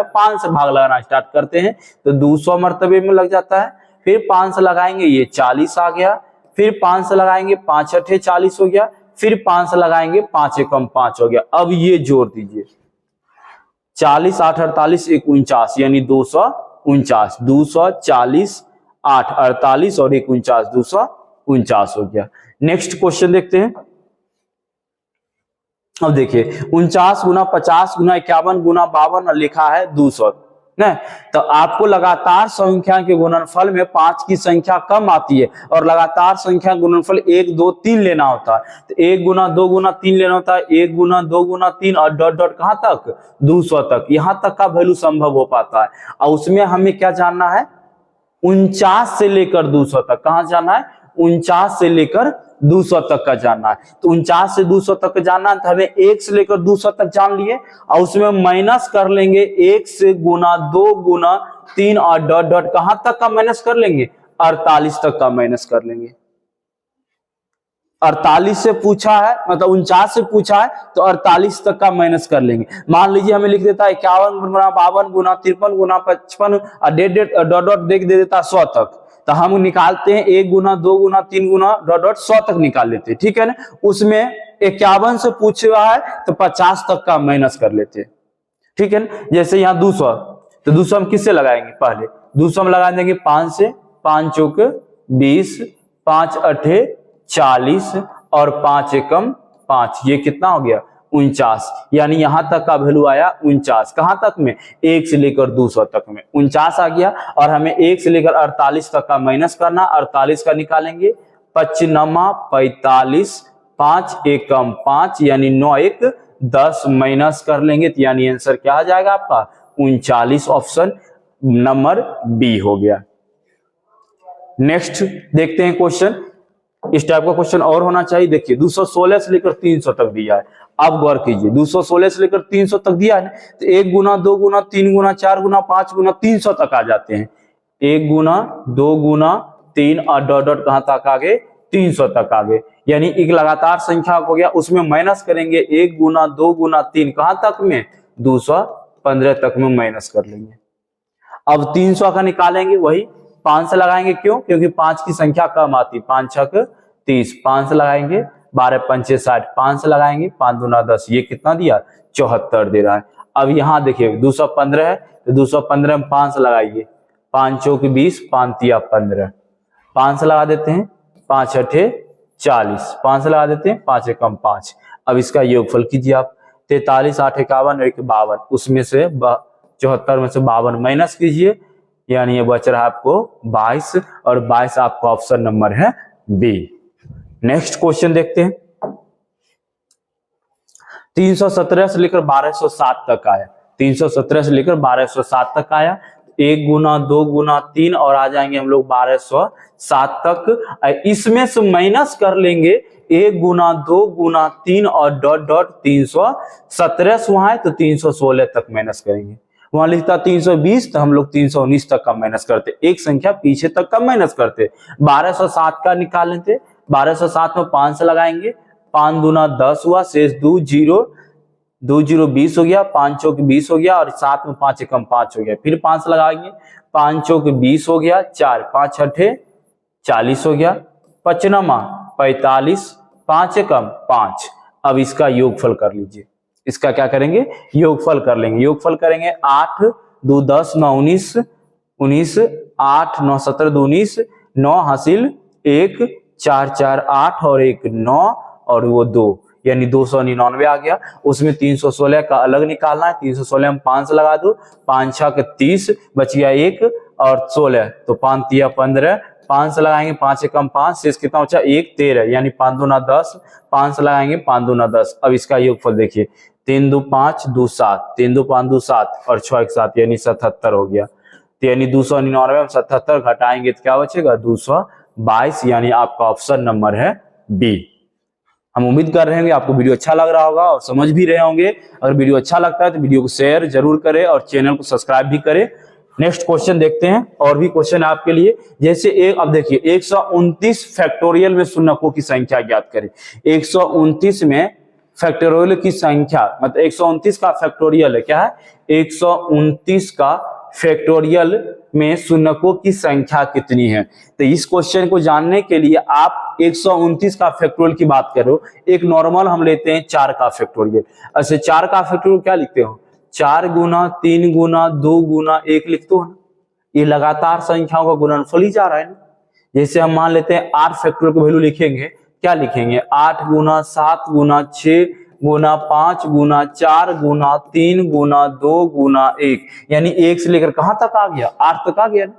5 से भाग लगाना स्टार्ट करते हैं तो 200 मरतबे में लग जाता है। फिर 5 से लगाएंगे ये 40 आ गया, फिर 5 से लगाएंगे 5 8 40 हो गया, फिर 5 से लगाएंगे 5 एकम 5 हो गया। अब ये जोड़ दीजिए 40 8 48 1 49, यानी 249, 240 8 48 और 1 49 249 हो गया। नेक्स्ट क्वेश्चन देखते हैं। अब देखिए 49 गुना 50 गुना 51 गुना 52 लिखा है 200 ना, तो आपको लगातार संख्या के गुणनफल में 5 की संख्या कम आती है, और लगातार संख्या गुणनफल 1 2 3 लेना होता है। तो 1 गुना 2 गुना 3 लेना होता है, 1 गुना 2 गुना 3 और डॉट डॉट कहां तक 200 तक, यहां तक का वैल्यू संभव हो पाता है। और उसमें हमें क्या जानना है 49 से लेकर 200 तक, कहां जाना है 49 से लेकर 200 तक का जानना है। तो 49 से 200 तक जानना है तो हमें 1 से लेकर 200 तक जान लिए, और उसमें माइनस कर लेंगे 1 से गुना 2 गुना 3 और डॉट डॉट कहां तक का माइनस कर लेंगे 48 तक का माइनस कर लेंगे। 48 से पूछा है, मतलब 49 से पूछा है, तो 48 तक का माइनस कर लेंगे। मान लीजिए हमें लिख देता है 51 गुना 52 गुना 53 गुना 55 और डॉट डॉट दे देता 100 तक, तो हम निकालते हैं 1 गुना 2 गुना 3 गुना डॉट डॉट 100 तक निकाल लेते हैं, ठीक है ना। उसमें 51 से पूछ रहा है तो 50 तक का माइनस कर लेते हैं, ठीक है ना। जैसे यहाँ 200, तो 200 हम किससे लगाएंगे, पहले 200 हम लगा देंगे 5 से, 5 चौक 20, 5 अठे 40 और 5 एकम 5, ये कितना हो गया 49, यानी यहां तक का वैल्यू आया 49। कहां तक में, 1 से लेकर 200 तक में 49 आ गया। और हमें 1 से लेकर 48 तक का माइनस करना, 48 का निकालेंगे 55 45, 5 एकम 5 यानी 9 1 10 माइनस कर लेंगे, तो यानी आंसर क्या आ जाएगा आपका 39, ऑप्शन नंबर बी हो गया। नेक्स्ट देखते हैं क्वेश्चन, इस टाइप का क्वेश्चन और होना चाहिए। देखिए 216 से लेकर 300 तक दिया है, अब गौर कीजिए 216 से लेकर 300 तक दिया है ना, तो 1 गुना 2 गुना 3 गुना 4 गुना 5 गुना 300 तक आ जाते हैं। 1 गुना 2 गुना 3 और डॉट डॉट कहां तक आ गए 300 तक आ गए, यानी एक लगातार संख्या हो गया, उसमें माइनस करेंगे 1 गुना 2 गुना 3 कहां तक में 215 तक में माइनस कर लेंगे। अब 300 का निकालेंगे, वही 5 से लगाएंगे, क्यों, क्योंकि 5 की संख्या कम आती, 5 छक 30, 5 से लगाएंगे 12 पंचे 60, 5 से लगाएंगे 5 दूना 10, ये कितना दिया 74 दे रहा है। अब यहाँ देखिए 215 है, तो 215 में 5 से लगाइए, 5 चौक 20, 5 तिया 15, 5 से लगा देते हैं, 5 अठे 40, 5 से लगा देते हैं, 5 एकम 5। अब इसका योगफल कीजिए आप, 43 8 51 और 52, उसमें से 74 में से 52 माइनस कीजिए, यानी ये बच रहा है आपको 22, और 22 आपका ऑप्शन नंबर है बी। नेक्स्ट क्वेश्चन देखते हैं, 317 से लेकर 1207 तक आया, 317 से लेकर 1207 तक आया, 1 गुना 2 गुना 3 और आ जाएंगे हम लोग 1207 तक। इसमें से माइनस कर लेंगे 1 गुना 2 गुना 3 और डॉट डॉट 317 वहां है, तो 316 तक माइनस करेंगे। वहां लिखता 320, तो हम लोग 319 तक का माइनस करते, एक संख्या पीछे तक का माइनस करते। 1207 का निकाल लेते, 1207 में 5 से लगाएंगे, 5 दूना 10 हुआ, शेष 2 0, 2 0 20 हो गया, 5 चौक 20 हो गया, और 7 में 5 एकम 5 हो गया, फिर 5 से लगाएंगे, 5 चौक 20 हो गया, 4 5 अठे 40 हो गया, 55 45, 5 एकम 5। अब इसका योगफल कर लीजिए, इसका क्या करेंगे योगफल कर लेंगे, योगफल करेंगे 8 2 10 9 19 19, 8 9 17 2 19, 9 हासिल 1 4 4 8 और 1 9 और वो 2, यानी 299 आ गया। उसमें 316 का अलग निकालना है, 316 में 5 लगा दो, 5 6 30, बच गया 1 और 16, तो 5 तिया 15, 5 से लगाएंगे 5 एकम 5, शेष कितना बचा 1 13, यानी 5 दूना 10, 5 से लगाएंगे 5 दूना 10। अब इसका योगफल देखिए, 3 2 5 2 7, 3 2 5 2 7 और 6 1 7, यानी 77 हो गया। तो यानी 299 में 77 घटाएंगे तो क्या बचेगा 222, यानी आपका ऑप्शन नंबर है बी। हम उम्मीद कर रहे हैं आपको वीडियो अच्छा लग रहा होगा और समझ भी रहे होंगे। अगर वीडियो अच्छा लगता है तो वीडियो को शेयर जरूर करें और चैनल को सब्सक्राइब भी करें। नेक्स्ट क्वेश्चन देखते हैं, और भी क्वेश्चन है आपके लिए। जैसे अब देखिए 129 फैक्टोरियल में शून्यकों की संख्या ज्ञात करें। 129 में फैक्टोरियल की संख्या, मतलब 129 का फैक्टोरियल है, क्या है 129 का फैक्टोरियल में शून्यकों की संख्या कितनी है। तो इस क्वेश्चन को जानने के लिए आप 129 का फैक्टोरियल की बात करो, एक नॉर्मल हम लेते हैं 4 का फैक्टोरियल। ऐसे 4 का फैक्टोरियल क्या लिखते हो, 4 गुना 3 गुना 2 गुना 1 लिखते हो ना, ये लगातार संख्याओं का गुणनफल ही जा रहा है ना। जैसे हम मान लेते हैं 8 फैक्टोरियल की वैल्यू लिखेंगे, क्या लिखेंगे 8 गुना 7 गुना 6 गुना 5 गुना 4 गुना 3 गुना 2 गुना 1, यानी 1 से लेकर कहां तक आ गया 8 तक आ गया ना।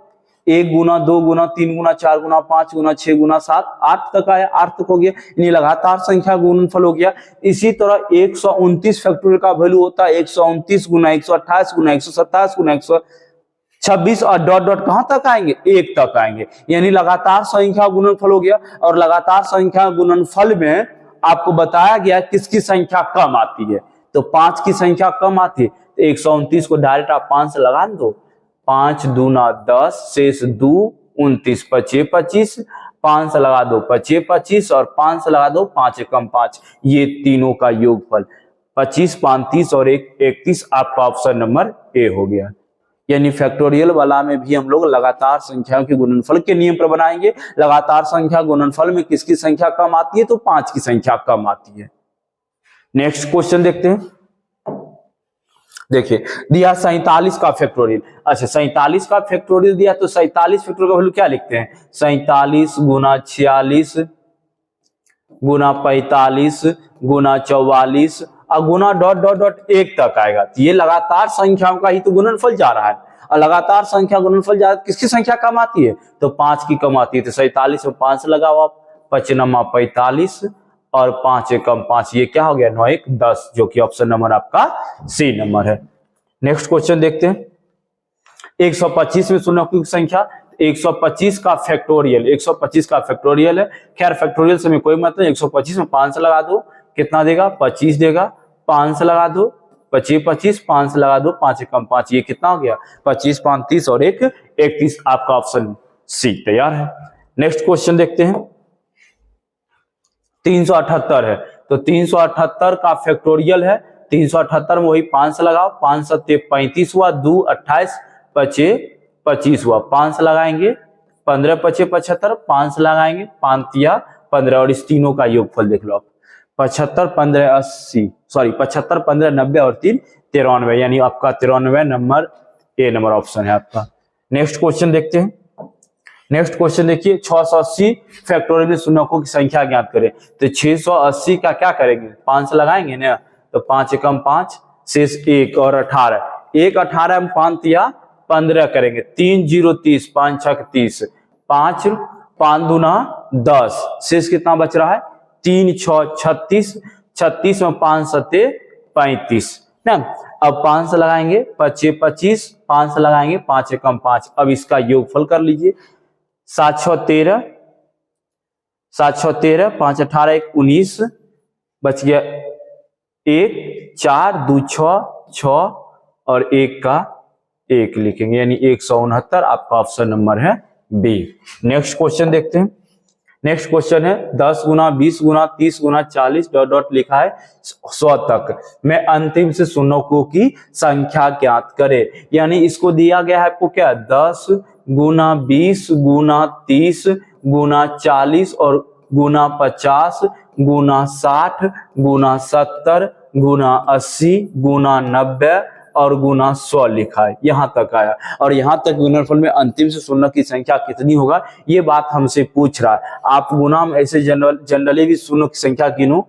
1 गुना 2 गुना 3 गुना 4 गुना 5 गुना 6 गुना 7 8 तक आया, 8 तक हो गया, यानी लगातार संख्या गुणनफल हो गया। इसी तरह 129 फैक्टोरियल का वैल्यू होता है 129 गुना 128 गुना 127 गुना 126 और डॉट डॉट कहां तक आएंगे 1 तक आएंगे, यानी लगातार संख्या गुणनफल हो गया। और लगातार संख्या गुणनफल में आपको बताया गया किसकी संख्या कम आती है, तो 5 की संख्या कम आती है। तो 129 को डायरेक्ट आप 5 से लगा दो, 5 दूना 10, शेष 2 29 25 25 5 से लगा दो 25 25 और 5 से लगा दो 5 एकम 5, ये तीनों का योगफल 25 5 30 और 1 31, आपका ऑप्शन नंबर ए हो गया। यानी फैक्टोरियल वाला में भी हम लोग लगातार संख्याओं के गुणनफल के नियम पर बनाएंगे। लगातार संख्या गुणनफल में किसकी संख्या कम आती है, तो 5 की संख्या कम आती है। नेक्स्ट क्वेश्चन देखते हैं। देखिए दिया 47 का फैक्टोरियल। अच्छा 47 का फैक्टोरियल दिया, तो 47 फैक्टोरियल का वैल्यू क्या लिखते हैं, 47 गुना 46 गुना 45 गुना 44 और गुना डॉट डॉट डॉट 1 तक आएगा। तो ये लगातार संख्याओं का ही तो गुणनफल जा रहा है, और लगातार संख्या गुणनफल जा रहा है, किसकी संख्या कम आती है, तो 5 की कम आती है। तो 47 में 5 लगाओ आप, 55 45 और 5 एकम 5, ये क्या हो गया 9 1 10, जो कि ऑप्शन नंबर आपका सी नंबर है। नेक्स्ट क्वेश्चन देखते हैं। 125 में शून्य की संख्या, 125 का फैक्टोरियल, 125 का फैक्टोरियल है। खैर फैक्टोरियल से में कोई मतलब, 125 में 5 से लगा दो कितना देगा 25 देगा, 5 से लगा दो 25 25, 5 से लगा दो 5 एकम 5, ये कितना हो गया 25 5 30 और 1 31, आपका ऑप्शन सी तैयार है। नेक्स्ट क्वेश्चन देखते हैं। 378 है, तो 378 का फैक्टोरियल है। 378 में वही 5 से लगाओ, 5 7 35 हुआ, 2 28 25 25 हुआ, 5 से लगाएंगे 15 25 75, 5 से लगाएंगे 5 तिया 15, और इस तीनों का योगफल देख लो आप, 75 15 80 सॉरी 75 15 90 और 3 93, यानी आपका 93 नंबर ए नंबर ऑप्शन है आपका। नेक्स्ट क्वेश्चन देखते हैं। नेक्स्ट क्वेश्चन देखिए 680 फैक्टोरियल में शून्यकों की संख्या ज्ञात करें। तो 680 का क्या करेंगे, 5 से लगाएंगे ना, तो 5 एकम 5 शेष 1 और 18, 1 18 में 5 तिया 15 करेंगे, 3 0 30 5 6 30, 5 5 दूना 10, शेष कितना बच रहा है 3 6 36, 36 में 5 7 35 ना। अब 5 से लगाएंगे 25 25, 5 से लगाएंगे 5 एकम 5, अब इसका योगफल कर लीजिए, 7 6 13 7 6 13, 5 18 1 19, बच गया 1 4 2 6 6 और 1 का 1 लिखेंगे, यानी 169, आपका ऑप्शन नंबर है बी। नेक्स्ट क्वेश्चन देखते हैं। नेक्स्ट क्वेश्चन है 10 गुना 20 गुना 30 गुना 40 डॉट डॉट लिखा है 100 तक में अंतिम से शून्यकों की संख्या ज्ञात करे। यानी इसको दिया गया है आपको क्या, 10 गुना 20 गुना 30 गुना 40 और गुना 50 गुना 60 गुना 70 गुना 80 गुना 90 और गुना 100 लिखा है, यहां तक आया। और यहां तक गुणनफल में अंतिम से शून्य की संख्या कितनी होगा, ये बात हमसे पूछ रहा है। आप गुना में ऐसे जनरली भी शून्य की संख्या गिनो,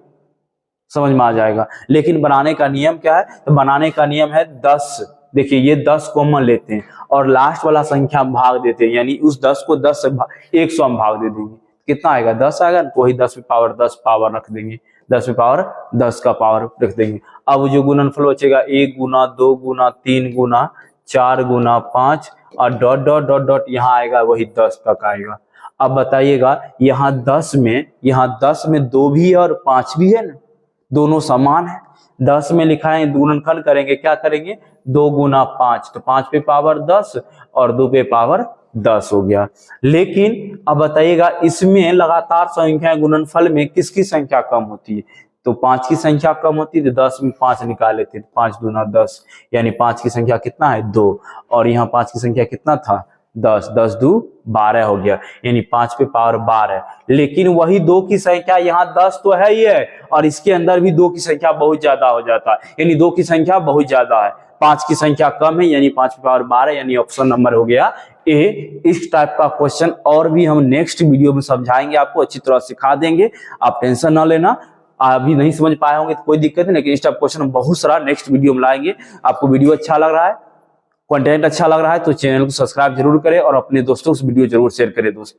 समझ में आ जाएगा। लेकिन बनाने का नियम क्या है, तो बनाने का नियम है 10। देखिए ये 10 कॉमन लेते हैं और लास्ट वाला संख्या हम भाग देते हैं, यानी उस 10 को 10 से 100 हम भाग दे देंगे, कितना आएगा 10 आएगा, तो वही 10 में पावर 10 पावर रख देंगे, 10 में पावर 10 का पावर रख देंगे। अब जो गुणनफल बचेगा 1 गुना 2 गुना 3 गुना 4 गुना 5 और डॉट डॉट डॉट डॉट यहाँ आएगा, वही 10 तक आएगा। अब बताइएगा यहाँ 10 में 2 भी और 5 भी है ना, दोनों समान है। 10 में लिखा है गुणनफल करेंगे, क्या करेंगे 2 गुना 5, तो 5 पे पावर 10 और 2 पे पावर 10 हो गया। लेकिन अब बताइएगा इसमें लगातार संख्या गुणनफल में किसकी संख्या कम होती है, तो 5 की संख्या कम होती है, तो 10 में 5 निकाल लेते हैं, 5 दूना 10, यानी 5 की संख्या कितना है 2, और यहाँ 5 की संख्या कितना था 10, 10 2 12 हो गया, यानी 5 पे पावर 12। लेकिन वही 2 की संख्या यहाँ 10 तो है ही है, और इसके अंदर भी 2 की संख्या बहुत ज्यादा हो जाता है, यानी 2 की संख्या बहुत ज्यादा है, 5 की संख्या कम है, यानी 5 पे पावर 12, यानी ऑप्शन नंबर हो गया ए। इस टाइप का क्वेश्चन और भी हम नेक्स्ट वीडियो में समझाएंगे, आपको अच्छी तरह सिखा देंगे, आप टेंशन ना लेना। अभी नहीं समझ पाए होंगे तो कोई दिक्कत नहीं, लेकिन इस टाइप क्वेश्चन बहुत सारा नेक्स्ट वीडियो में लाएंगे। आपको वीडियो अच्छा लग रहा है, कंटेंट अच्छा लग रहा है, तो चैनल को सब्सक्राइब जरूर करें और अपने दोस्तों से वीडियो जरूर शेयर करें दोस्त।